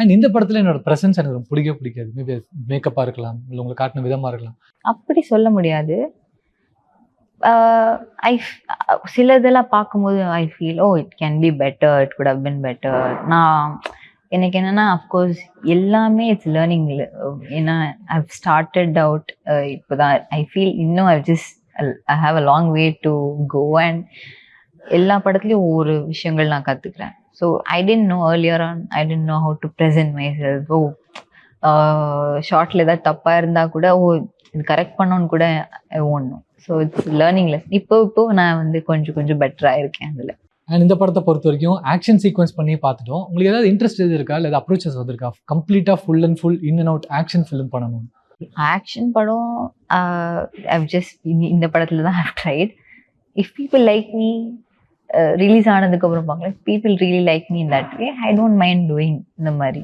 And இந்த படத்துல என்னோட பிரசன்ஸ் எனக்கு ரொம்ப பிடிக்கவே பிடிக்காது. மேபி மேக்கப்பா இருக்கலாம், இல்ல உங்களை காட்டின விதமா இருக்கலாம். அப்படி சொல்ல முடியாது. ஐ சிலதெல்லாம் பார்க்கும்போது I feel it can be better, it could have been better. எனக்கு என்னன்னா அஃப்கோர்ஸ் எல்லாமே இட்ஸ் லேர்னிங். ஏன்னா ஐ ஸ்டார்டட் அவுட் இப்போதான் ஐ ஃபீல் இன்னும் I have a long way to go. And எல்லா படத்துலையும் ஒவ்வொரு விஷயங்கள் நான் கற்றுக்குறேன். So I didn't know earlier on, I didn't know how to present myself. ஷார்ட்ல ஏதாவது தப்பாக இருந்தால் கூட இது கரெக்ட் பண்ணோன்னு கூட I won't know. So it's learning less. இப்போ நான் கொஞ்சம் பெட்டராக இருக்கேன் அதில். அண்ட் இந்த படத்தை பொறுத்த வரைக்கும் ஆக்ஷன் சீக்வன்ஸ் பண்ணி பார்த்துட்டோம். உங்களுக்கு ஏதாவது இன்ட்ரெஸ்ட் எது இருக்கா, இல்லை அப்ரோச்சஸ் வந்திருக்கா கம்ப்ளீட்டாக full and full in and out action film பண்ணணும்? ஆக்ஷன் படம் ஐவ் ஜஸ்ட் இந்த படத்தில் தான் I've tried. If people like me release ஆனதுக்கப்புறம் பார்க்கலாம். People really like me in that way, I don't mind doing இந்த மாதிரி.